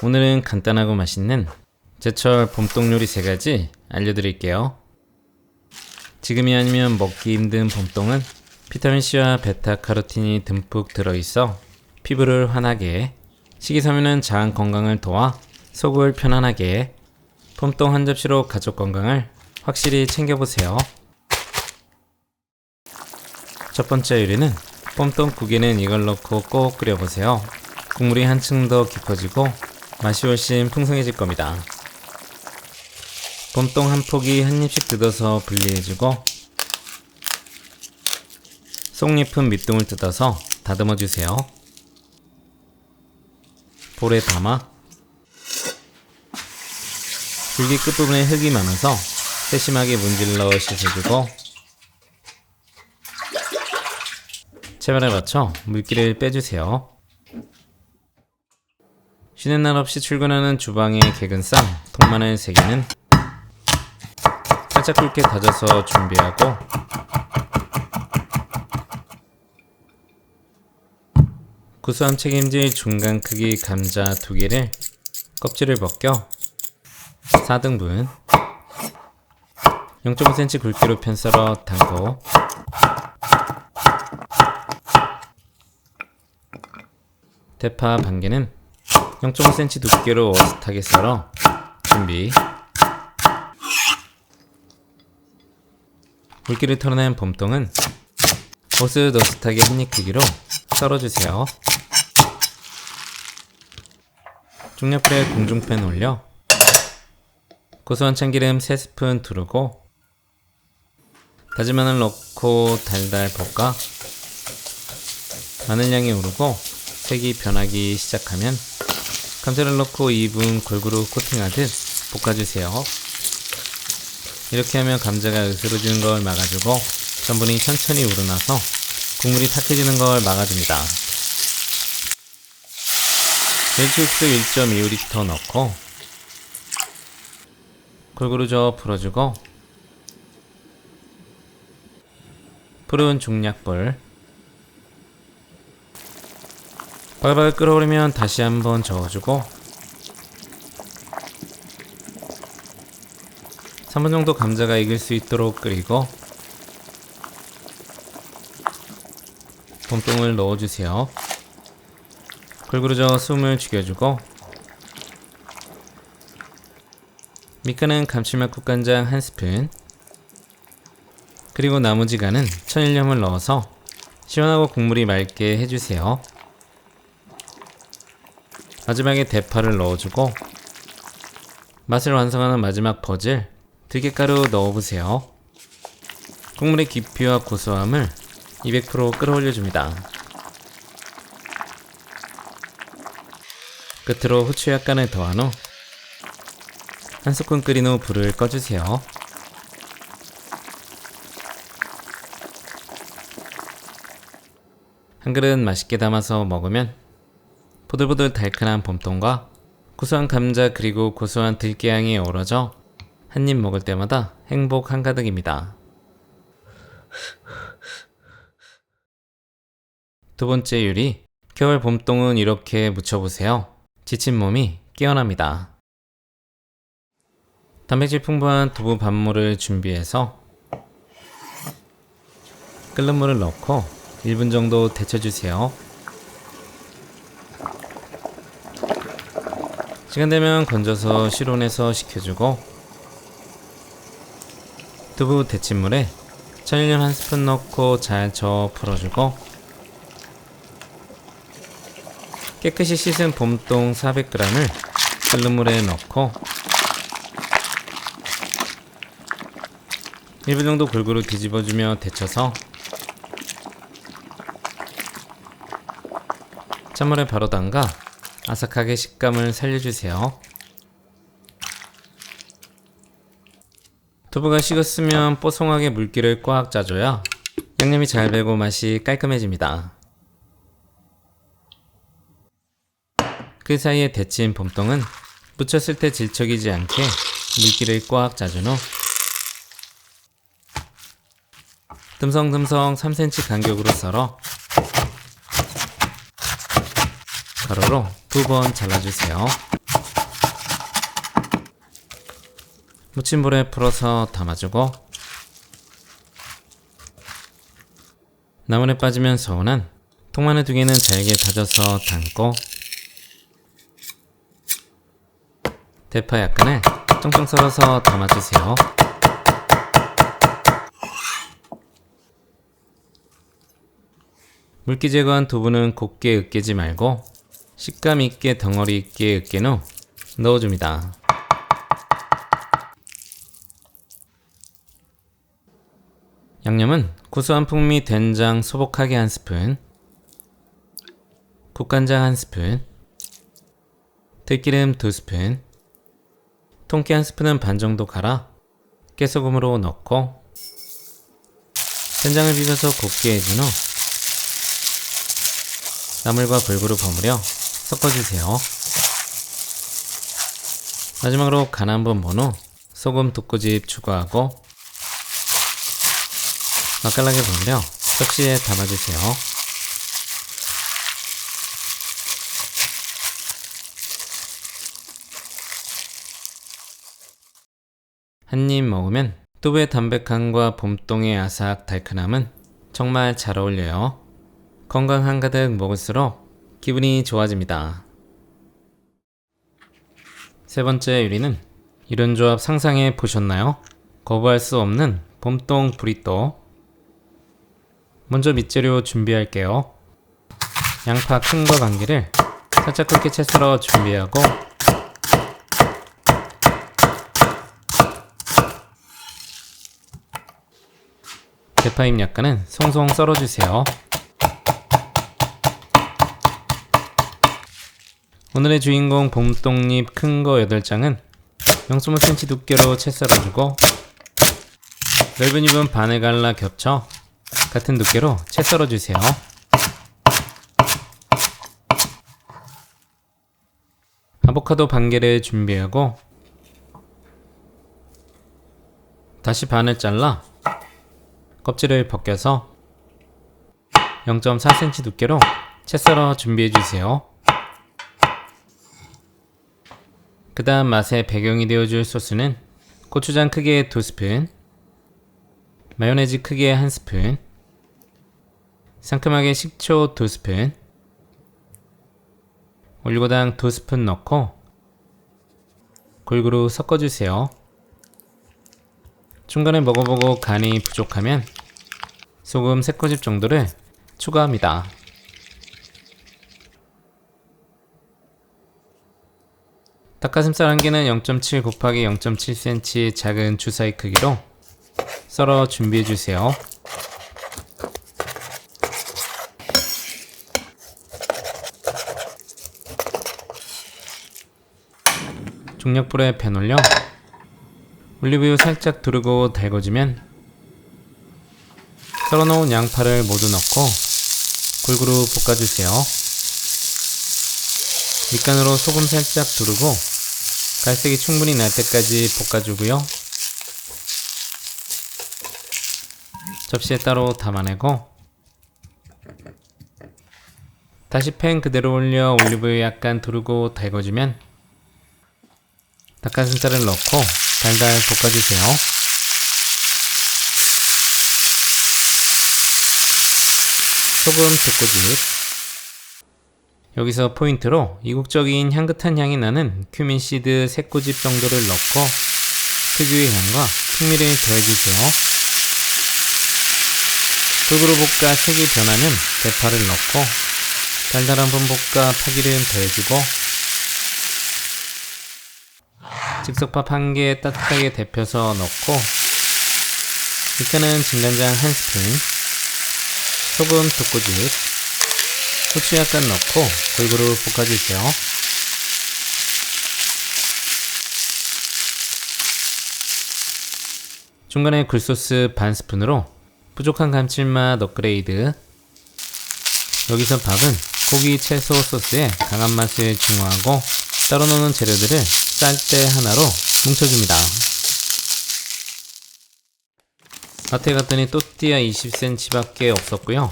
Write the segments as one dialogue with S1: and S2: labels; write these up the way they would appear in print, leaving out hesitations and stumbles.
S1: 오늘은 간단하고 맛있는 제철 봄동 요리 3가지 알려드릴게요. 지금이 아니면 먹기 힘든 봄동은 비타민C와 베타카로틴이 듬뿍 들어있어 피부를 환하게, 식이섬유는 장 건강을 도와 속을 편안하게, 봄동 한 접시로 가족 건강을 확실히 챙겨보세요. 첫 번째 요리는 봄동 국에는 이걸 넣고 꼭 끓여보세요. 국물이 한층 더 깊어지고 맛이 훨씬 풍성해질 겁니다. 봄동 한 포기 한 입씩 뜯어서 분리해주고 속잎은 밑둥을 뜯어서 다듬어주세요. 볼에 담아 줄기 끝부분에 흙이 많아서 세심하게 문질러 씻어주고 채반에 맞춰 물기를 빼주세요. 쉬는 날 없이 출근하는 주방에 개근쌈, 통마늘 3개는 살짝 굵게 다져서 준비하고 구수함 책임질 중간 크기 감자 2개를 껍질을 벗겨 4등분 0.5cm 굵기로 편썰어 담고 대파 반개는 0.5cm 두께로 어슷하게 썰어 준비. 물기를 털어낸 봄동은 어슷어슷하게 한입 크기로 썰어주세요. 중약불에 공중팬 올려 고소한 참기름 3스푼 두르고 다진 마늘 넣고 달달 볶아 마늘향이 오르고 색이 변하기 시작하면 감자를 넣고 2분 골고루 코팅하듯 볶아주세요. 이렇게 하면 감자가 으스러지는 걸 막아주고 전분이 천천히 우러나서 국물이 탁해지는 걸 막아줍니다. 멸치육수 1.25L 넣고 골고루 저어 풀어주고 푸른 중약불 바글바글 끓어오르면 다시 한번 저어주고 3분 정도 감자가 익을 수 있도록 끓이고 봄동을 넣어주세요. 골고루 저어 숨을 죽여주고 밑간은 감칠맛 국간장 1스푼 그리고 나머지 간은 천일염을 넣어서 시원하고 국물이 맑게 해주세요. 마지막에 대파를 넣어주고 맛을 완성하는 마지막 버질 들깨가루 넣어보세요. 국물의 깊이와 고소함을 200% 끌어올려줍니다. 끝으로 후추 약간을 더한 후 한 스푼 끓인 후 불을 꺼주세요. 한 그릇 맛있게 담아서 먹으면 보들보들 달큰한 봄동과 구수한 감자 그리고 고소한 들깨향이 어우러져 한 입 먹을 때마다 행복 한가득입니다. 두 번째 요리, 겨울 봄동은 이렇게 무쳐보세요. 지친 몸이 깨어납니다. 단백질 풍부한 두부 밥물을 준비해서 끓는 물을 넣고 1분 정도 데쳐주세요. 시간 되면 건져서 실온에서 식혀주고 두부 데친물에 천일염 1스푼 넣고 잘 저어 풀어주고 깨끗이 씻은 봄동 400g을 끓는 물에 넣고 1분 정도 골고루 뒤집어주며 데쳐서 찬물에 바로 담가 아삭하게 식감을 살려주세요. 두부가 식었으면 뽀송하게 물기를 꽉 짜줘야 양념이 잘 배고 맛이 깔끔해집니다. 그 사이에 데친 봄동은 무쳤을 때 질척이지 않게 물기를 꽉 짜준 후 듬성듬성 3cm 간격으로 썰어 가로로 2번 잘라주세요. 묻힌 볼에 풀어서 담아주고, 나물에 빠지면 서운한 통마늘 2개는 잘게 다져서 담고, 대파 약간을 쫑쫑 썰어서 담아주세요. 물기 제거한 두부는 곱게 으깨지 말고 식감 있게 덩어리 있게 으깬 후 넣어줍니다. 양념은 구수한 풍미 된장 소복하게 1스푼, 국간장 1스푼, 들기름 2스푼, 통깨 1스푼은 반 정도 갈아 깨소금으로 넣고 된장을 비벼서 곱게 해준 후 나물과 골고루 버무려 섞어주세요. 마지막으로 간 한번 본 후 소금 2꼬집 추가하고 맛깔나게 버무려 접시에 담아주세요. 한입 먹으면 두부의 담백함과 봄동의 아삭 달큰함은 정말 잘 어울려요. 건강 한가득 먹을수록 기분이 좋아집니다. 세 번째 요리는 이런 조합 상상해 보셨나요? 거부할 수 없는 봄동 브리또. 먼저 밑재료 준비할게요. 양파 큰거 1개를 살짝 굵게 채 썰어 준비하고, 대파잎 약간은 송송 썰어주세요. 오늘의 주인공 봄동잎 큰 거 8장은 0.5cm 두께로 채 썰어주고, 넓은 잎은 반을 갈라 겹쳐 같은 두께로 채 썰어주세요. 아보카도 반개를 준비하고 다시 반을 잘라 껍질을 벗겨서 0.4cm 두께로 채 썰어 준비해주세요. 그 다음 맛의 배경이 되어줄 소스는 고추장 크기의 2스푼, 마요네즈 크기의 1스푼, 상큼하게 식초 2스푼, 올리고당 2스푼 넣고 골고루 섞어주세요. 중간에 먹어보고 간이 부족하면 소금 3꼬집 정도를 추가합니다. 닭가슴살 1개는 0.7 곱하기 0.7cm 작은 주사위 크기로 썰어 준비해주세요. 중약불에 팬 올려 올리브유 살짝 두르고 달궈주면 썰어놓은 양파를 모두 넣고 골고루 볶아주세요. 밑간으로 소금 살짝 두르고 갈색이 충분히 날 때까지 볶아주고요. 접시에 따로 담아내고 다시 팬 그대로 올려 올리브유 약간 두르고 달궈주면 닭가슴살을 넣고 달달 볶아주세요. 소금 2꼬집. 여기서 포인트로 이국적인 향긋한 향이 나는 큐민시드 3꼬집 정도를 넣고 특유의 향과 풍미를 더해주세요. 골고루 볶아 색이 변하면 대파를 넣고 달달한 분 볶아 파기름 더해주고 즉석밥 1개 따뜻하게 데펴서 넣고 밑간은 진간장 1스푼, 소금 2꼬집, 후추 약간 넣고 골고루 볶아주세요. 중간에 굴소스 반 스푼으로 부족한 감칠맛 업그레이드. 여기서 밥은 고기 채소 소스에 강한 맛을 중화하고 따로 넣는 재료들을 쌀대 하나로 뭉쳐줍니다. 마트에 갔더니 또띠아 20cm 밖에 없었고요.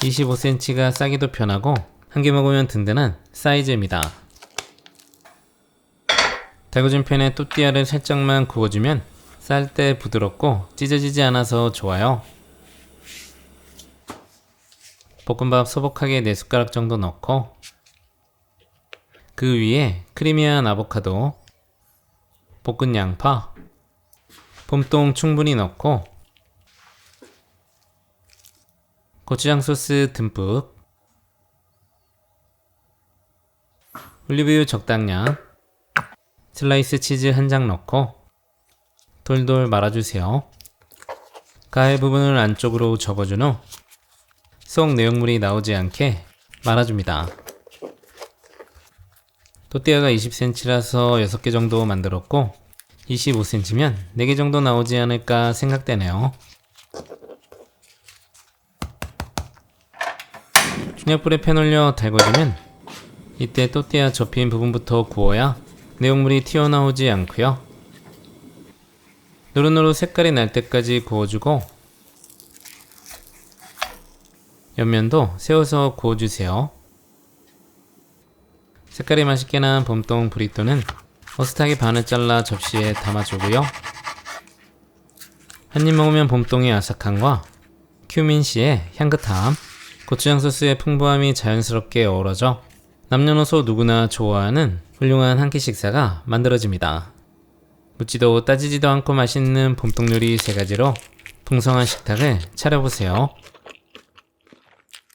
S1: 25cm가 싸기도 편하고 한 개 먹으면 든든한 사이즈입니다. 달궈진 팬에 또띠아를 살짝만 구워주면 쌀 때 부드럽고 찢어지지 않아서 좋아요. 볶음밥 소복하게 4숟가락 정도 넣고 그 위에 크리미한 아보카도, 볶은 양파, 봄동 충분히 넣고 고추장 소스 듬뿍, 올리브유 적당량, 슬라이스 치즈 한 장 넣고 돌돌 말아주세요. 가해 부분을 안쪽으로 접어준 후 속 내용물이 나오지 않게 말아줍니다. 또띠아가 20cm라서 6개 정도 만들었고 25cm면 4개 정도 나오지 않을까 생각되네요. 중약불에 팬 올려 달궈주면 이때 또띠아 접힌 부분부터 구워야 내용물이 튀어나오지 않고요. 노릇노릇 색깔이 날 때까지 구워주고 옆면도 세워서 구워주세요. 색깔이 맛있게 난 봄동 브리또는 어슷하게 반을 잘라 접시에 담아주고요. 한입 먹으면 봄동의 아삭함과 큐민씨의 향긋함, 고추장 소스의 풍부함이 자연스럽게 어우러져 남녀노소 누구나 좋아하는 훌륭한 한 끼 식사가 만들어집니다. 묻지도 따지지도 않고 맛있는 봄동 요리 3가지로 풍성한 식탁을 차려보세요.